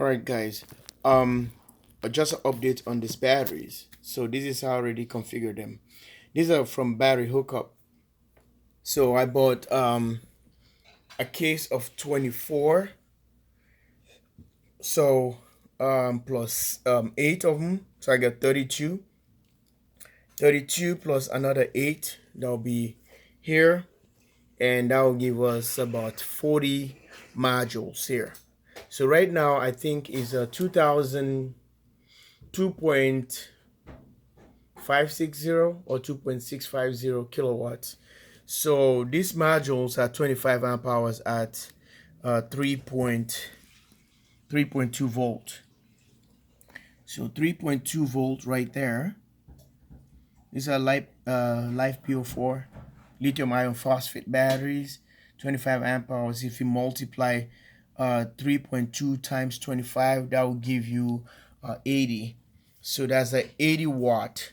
All right, guys. Just an update on these batteries. So this is how I already configured them. These are from battery hookup. So I bought a case of 24. So plus 8 of them. So I got 32. 32 plus another 8. That'll be here, and that will give us about 40 modules here. So right now I think is a 2.560 or 2.650 kilowatts. So these modules are 25 amp hours at 3.2 volt. So 3.2 volt right there. These are LiFePo4 lithium iron phosphate batteries, 25 amp hours. If you multiply 3.2 times 25, that will give you 80. So that's a 80 watt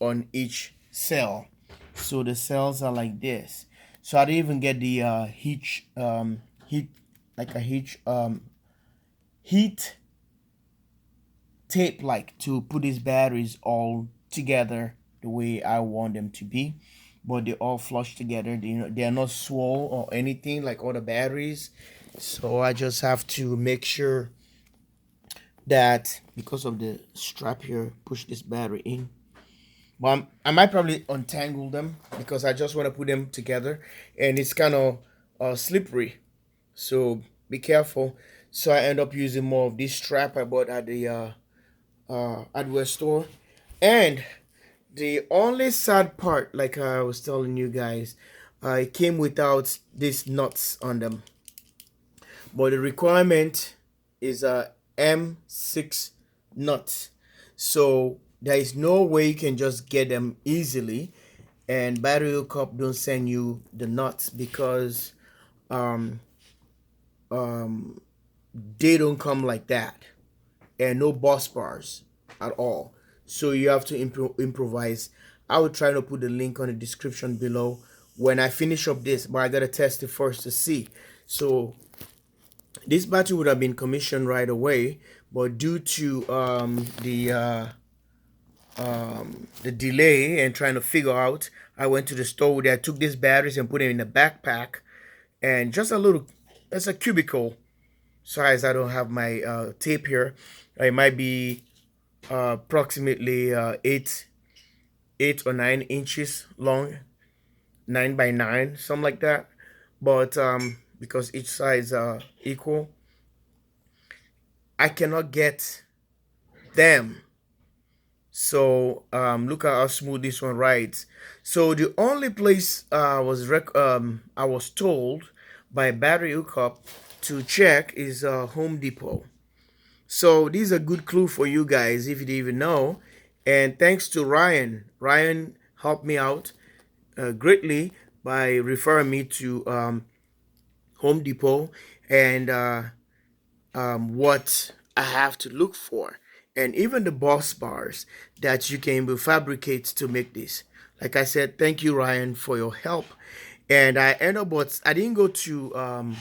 on each cell. So the cells are like this. So I didn't even get the heat tape like to put these batteries all together the way I want them to be, but they all flush together. They are not swole or anything like other batteries. So I just have to make sure that because of the strap here, push this battery in. But I might probably untangle them because I just want to put them together, and it's kind of slippery. So be careful. So I end up using more of this strap I bought at the adware store. And the only sad part, like I was telling you guys, it came without these nuts on them. But the requirement is a M6 nuts. So there is no way you can just get them easily. And battery hookup don't send you the nuts because they don't come like that. And no bus bars at all. So you have to improvise. I will try to put the link on the description below when I finish up this, but I gotta test it first to see. So this battery would have been commissioned right away, but due to the delay and trying to figure out, I went to the store where I took these batteries and put them in a backpack, and just a little, it's a cubicle size. I don't have my tape here. It might be approximately 8 or 9 inches long, 9 by 9, something like that. But because each size are equal, I cannot get them. So look at how smooth this one rides. So the only place I was told by battery hookup to check is Home Depot. So this is a good clue for you guys if you didn't even know. And thanks to Ryan. Ryan helped me out greatly by referring me to Home Depot and what I have to look for. And even the bus bars that you can fabricate to make this. Like I said, thank you, Ryan, for your help. And I end up, but I didn't go to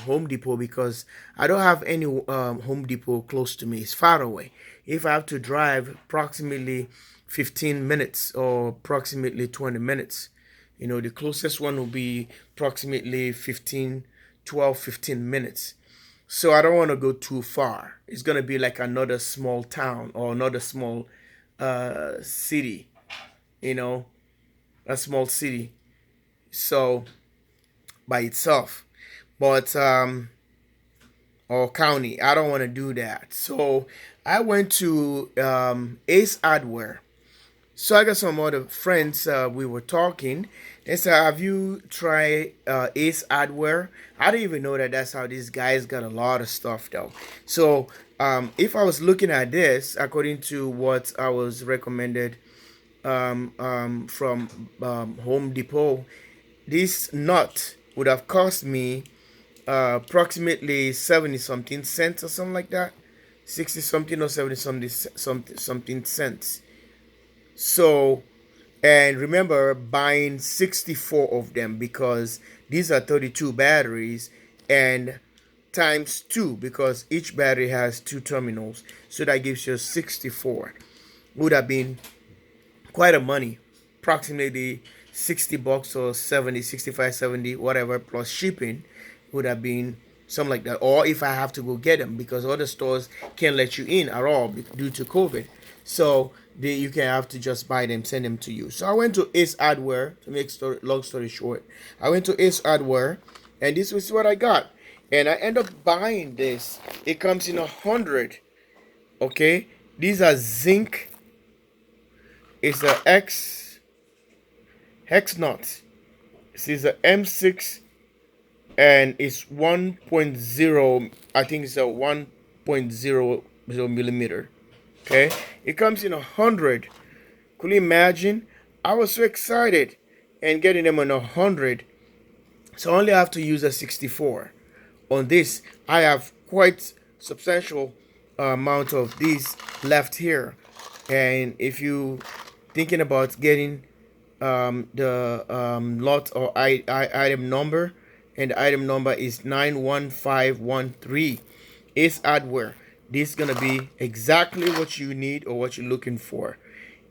Home Depot because I don't have any Home Depot close to me. It's far away. If I have to drive approximately 15 minutes or approximately 20 minutes, the closest one will be approximately 15 minutes. So I don't want to go too far. It's going to be like another small town or another small city, a small city. So by itself, but or county, I don't want to do that. So I went to Ace Adware. So I got some other friends, we were talking. They said, have you tried Ace Adware? I didn't even know that that's how these guys got a lot of stuff though. So if I was looking at this according to what I was recommended from Home Depot, this nut would have cost me approximately 70 something cents or something like that, 60 something or 70 something cents. So, and remember buying 64 of them because these are 32 batteries, and times 2 because each battery has 2 terminals. So that gives you 64. Would have been quite a money, approximately 60 bucks or 70, 65, 70, whatever, plus shipping would have been something like that. Or if I have to go get them because other stores can't let you in at all due to COVID. So you can have to just buy them, send them to you. So I went to Ace Adware to make long story short. I went to Ace Adware and this was what I got. And I end up buying this. It comes in 100. Okay. These are zinc. It's a hex nut. This is a M6 and it's 1.0. I think it's a 1.00 millimeter. Okay, it comes in 100. Could you imagine? I was so excited and getting them on 100. So I only have to use a 64. On this, I have quite substantial amount of these left here. And if you thinking about getting the lot or item number, and the item number is 91513, Ace Adware. This is gonna be exactly what you need or what you're looking for.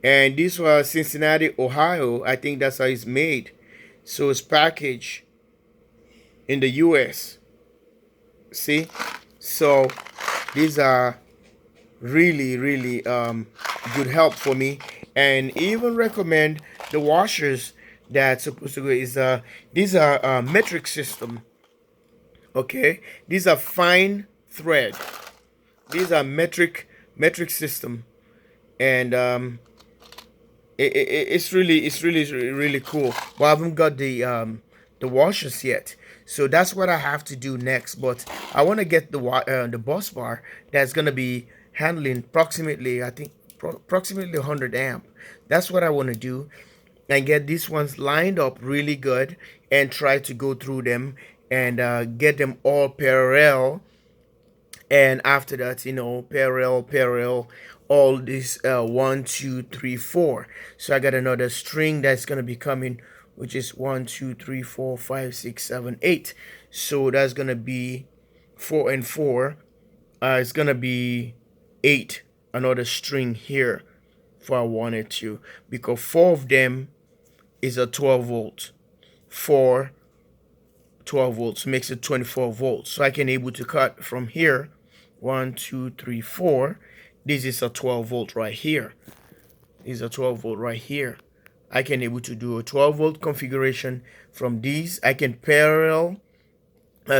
And this was Cincinnati, Ohio. I think that's how it's made. So it's packaged in the US. See? So these are really good help for me. And even recommend the washers that's supposed to go is these are metric system. Okay, these are fine thread. These are metric system, and it's really cool. But I haven't got the washers yet, so that's what I have to do next. But I want to get the bus bar that's gonna be handling approximately, I think, approximately 100 amp. That's what I want to do, and get these ones lined up really good and try to go through them and get them all parallel. And after that, parallel, all this 1 2 3 4. So I got another string that's gonna be coming, which is 1 2 3 4 5 6 7 8. So that's gonna be 4 and 4. It's gonna be 8. Another string here if I wanted to, because 4 of them is a 12 volt. 4 12 volts makes it 24 volts. So I can able to cut from here 1 2 3 4. This is a 12 volt right here. This is a 12 volt right here. I can able to do a 12 volt configuration from these. I can parallel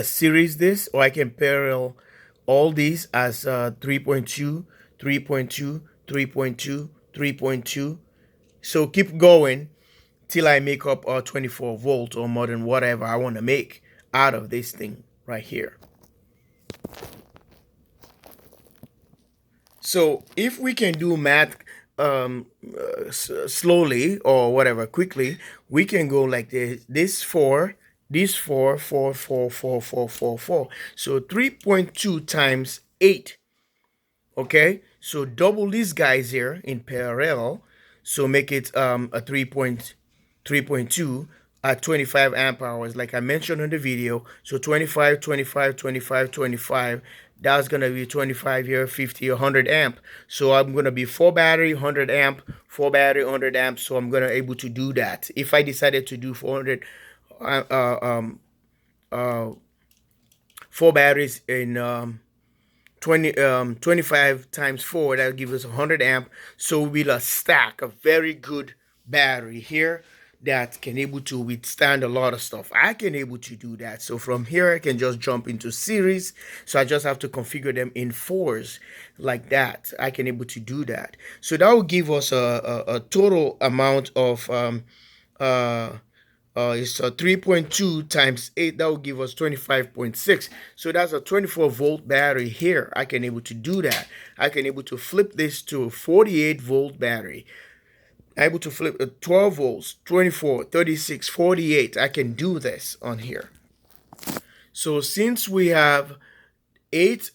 series this, or I can parallel all these as 3.2 3.2 3.2 3.2. So keep going till I make up 24 volts or more than whatever I want to make out of this thing right here. So if we can do math slowly or whatever quickly, we can go like this. This 4, this 4, 4, 4, 4, 4, 4, 4. So 3.2 times 8. Okay, so double these guys here in parallel. So make it a 3.2 at 25 amp hours, like I mentioned in the video. So 25, 25, 25, 25. That's gonna be 25 here, 50, 100 amp. So I'm gonna be 4 battery, 100 amp, 4 battery, 100 amp. So I'm gonna able to do that. If I decided to do 400, 4 batteries in 25 times 4, that'll give us 100 amp. So we'll stack a very good battery here that can able to withstand a lot of stuff. I can able to do that. So from here I can just jump into series. So I just have to configure them in 4s like that. I can able to do that. So that will give us a total amount of it's 3.2 times 8. That will give us 25.6. So that's a 24 volt battery here. I can able to do that. I can able to flip this to a 48 volt battery. Able to flip 12 volts, 24, 36, 48. I can do this on here. So since we have 8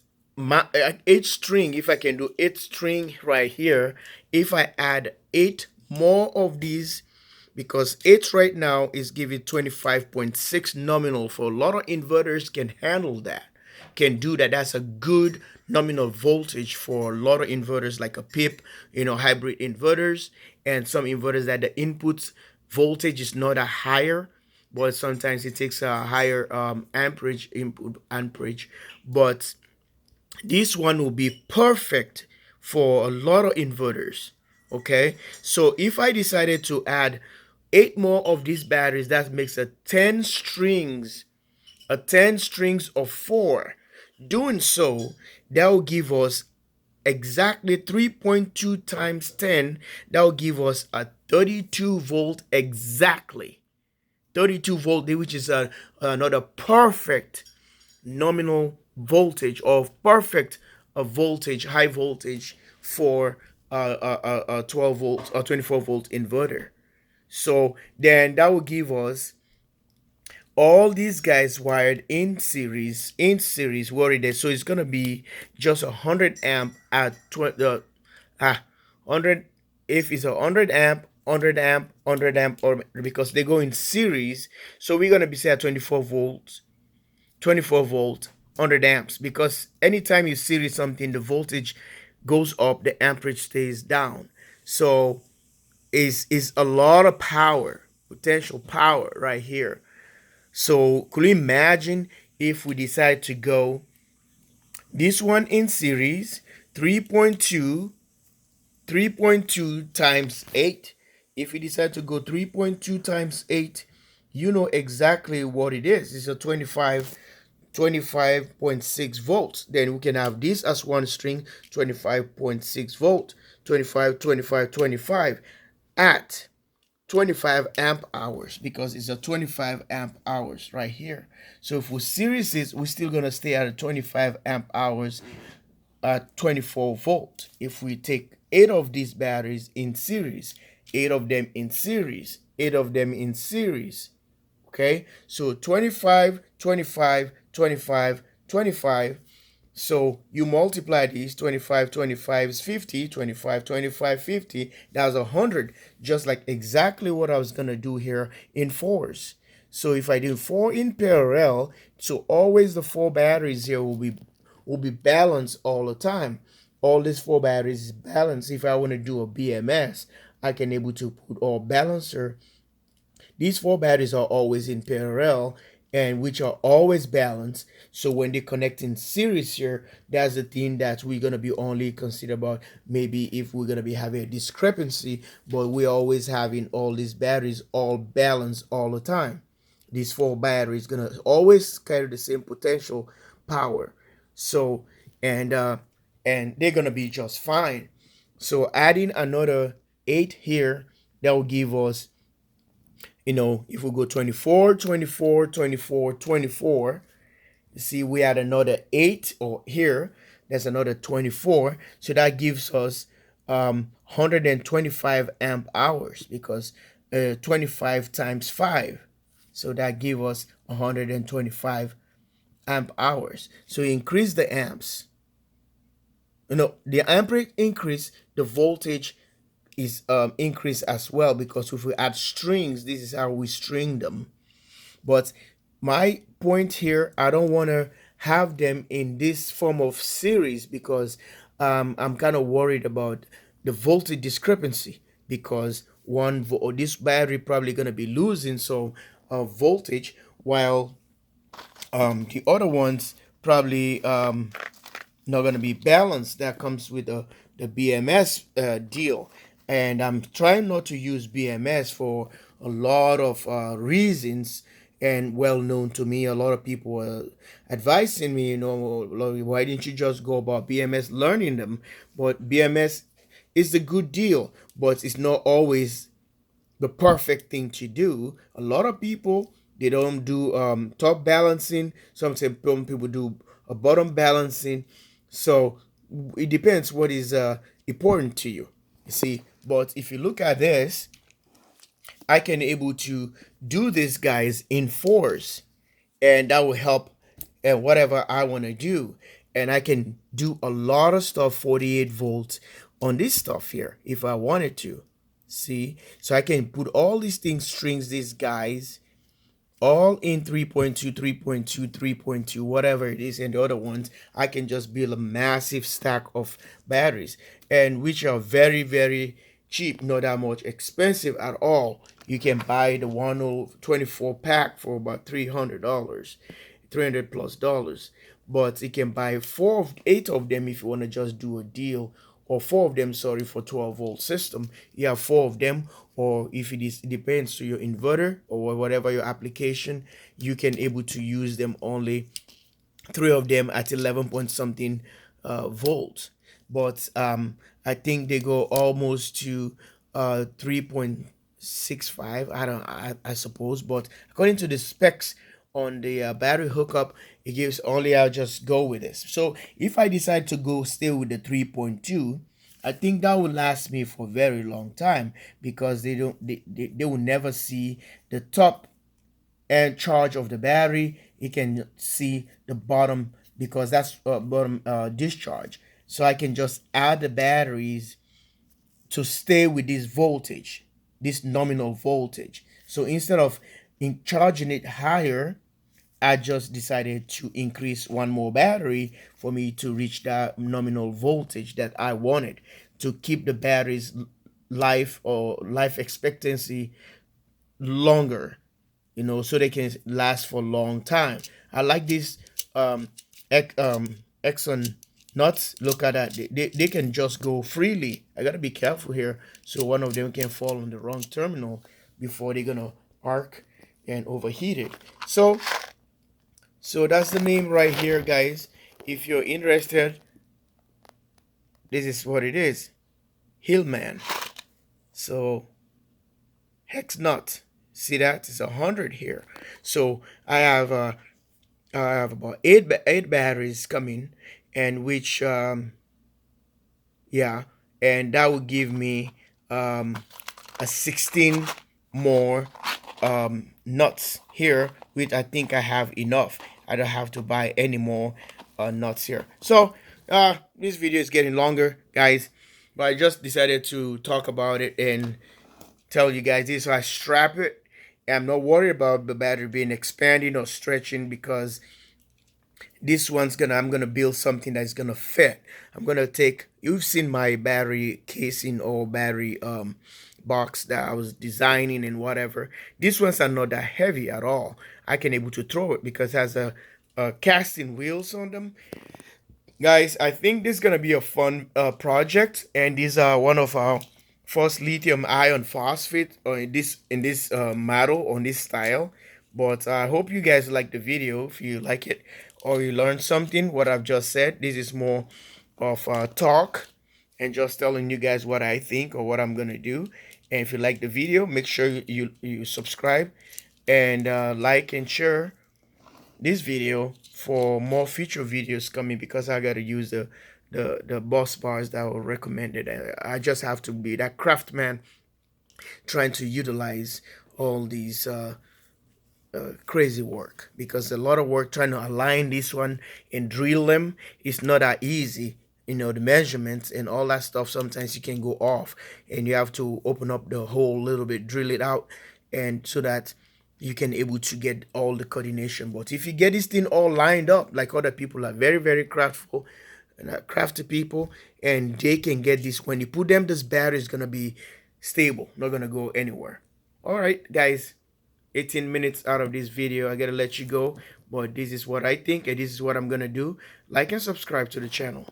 string, if I can do 8 string right here, if I add 8 more of these, because 8 right now is giving 25.6 nominal. For a lot of inverters can handle that. can do that. That's a good nominal voltage for a lot of inverters like a PIP, hybrid inverters, and some inverters that the input voltage is not a higher, but sometimes it takes a higher amperage, input amperage. But this one will be perfect for a lot of inverters. Okay, so if I decided to add 8 more of these batteries, that makes a 10 strings of 4. Doing so, that will give us exactly 3.2 times 10. That will give us a 32 volt exactly. 32 volt, which is another perfect nominal voltage, or perfect voltage, high voltage for a 12 volt or 24 volt inverter. So then that will give us all these guys wired in series. What it is, so it's gonna be just 100 amp at 100. If it's 100 amp, 100 amp, 100 amp, or because they go in series, so we're gonna be say at 24 volts, 24 volt, 100 amps, because anytime you series something, the voltage goes up, the amperage stays down. So is a lot of power, potential power right here. So could you imagine if we decide to go this one in series, 3.2 times 8? If we decide to go 3.2 times 8, you know exactly what it is. It's a 25.6 volts. Then we can have this as one string, 25.6 volt, 25, 25, 25 at 25 amp hours, because it's a 25 amp hours right here. So if we series it, we're still gonna stay at a 25 amp hours at 24 volt. If we take 8 of these batteries in series, 8 of them in series, 8 of them in series, okay, so 25, 25, 25, 25. So you multiply these, 25, 25 is 50, 25, 25, 50, that's 100, just like exactly what I was going to do here in fours. So if I do 4 in parallel, so always the 4 batteries here will be balanced all the time. All these 4 batteries is balanced. If I want to do a BMS, I can able to put all balancer. These 4 batteries are always in parallel, and which are always balanced. So when they connect in series here, that's the thing that we're going to be only consider about, maybe if we're going to be having a discrepancy, but we're always having all these batteries all balanced all the time. These 4 batteries going to always carry the same potential power. So and they're going to be just fine. So adding another 8 here, that will give us, if we go 24, 24, 24, 24, you see we add another 8, or here, there's another 24. So that gives us 125 amp hours, because 25 times 5. So that gives us 125 amp hours. So increase the amps. The amperage increase, the voltage is increased as well, because if we add strings, this is how we string them. But my point here, I don't want to have them in this form of series, because I'm kind of worried about the voltage discrepancy, because this battery probably going to be losing some voltage, while the other ones probably not going to be balanced. That comes with the BMS deal, and I'm trying not to use BMS for a lot of reasons, and well known to me. A lot of people are advising me, why didn't you just go about BMS, learning them? But BMS is a good deal, but it's not always the perfect thing to do. A lot of people, they don't do top balancing. Some people do a bottom balancing. So it depends what is important to you. You see, but if you look at this, I can able to do this guys in fours, and that will help and whatever I want to do. And I can do a lot of stuff 48 volts on this stuff here if I wanted to. See, so I can put all these things, strings, these guys all in 3.2, 3.2, 3.2, whatever it is, and the other ones, I can just build a massive stack of batteries, and which are very, very cheap, not that much expensive at all. You can buy the 1024 pack for about $300, 300 plus dollars, but you can buy 8 of them if you want to just do a deal, or 4 of them, sorry, for 12-volt system. You have 4 of them, or if it is, it depends to your inverter or whatever your application, you can able to use them only 3 of them at 11 point something volts. But I think they go almost to 3.65. I suppose, but according to the specs on the battery hookup, it gives only, I'll just go with this. So if I decide to go stay with the 3.2, I think that will last me for a very long time, because they will never see the top and charge of the battery. You can see the bottom, because that's bottom discharge. So I can just add the batteries to stay with this voltage, this nominal voltage. So instead of charging it higher, I just decided to increase one more battery for me to reach that nominal voltage that I wanted, to keep the battery's life expectancy longer, so they can last for a long time. I like this Exxon nuts. Look at that. They can just go freely. I gotta be careful here so one of them can fall on the wrong terminal before they're gonna arc and overheat it. So that's the name right here, guys. If you're interested, this is what it is. Hillman. So hex nut. See that? It's 100 here. So I have about eight batteries coming, and which yeah, and that will give me a 16 more nuts here, which I think I have enough. I don't have to buy any more nuts here. So this video is getting longer, guys, but I just decided to talk about it and tell you guys this. So I strap it. I'm not worried about the battery being expanding or stretching, because this one's I'm gonna build something that's gonna fit. I'm gonna take, you've seen my battery casing or battery box that I was designing and whatever. These ones are not that heavy at all. I can able to throw it because it has a casting wheels on them. Guys, I think this is gonna be a fun project, and these are one of our first lithium iron phosphate in this model, on this style. But I hope you guys like the video. If you like it or you learned something what I've just said, this is more of talk and just telling you guys what I think or what I'm gonna do. And if you like the video, make sure you subscribe and like and share this video for more future videos coming, because I gotta use the bus bars that were recommended. I just have to be that craftsman trying to utilize all these crazy work, because a lot of work trying to align this one and drill them. It's not that easy. The measurements and all that stuff, sometimes you can go off, and you have to open up the hole a little bit, drill it out, and so that you can able to get all the coordination. But if you get this thing all lined up, like other people are very, very craftful and crafty people, and they can get this, when you put them, this battery is gonna be stable, not gonna go anywhere. All right, guys, 18 minutes out of this video, I gotta let you go, but this is what I think and this is what I'm gonna do. Like and subscribe to the channel.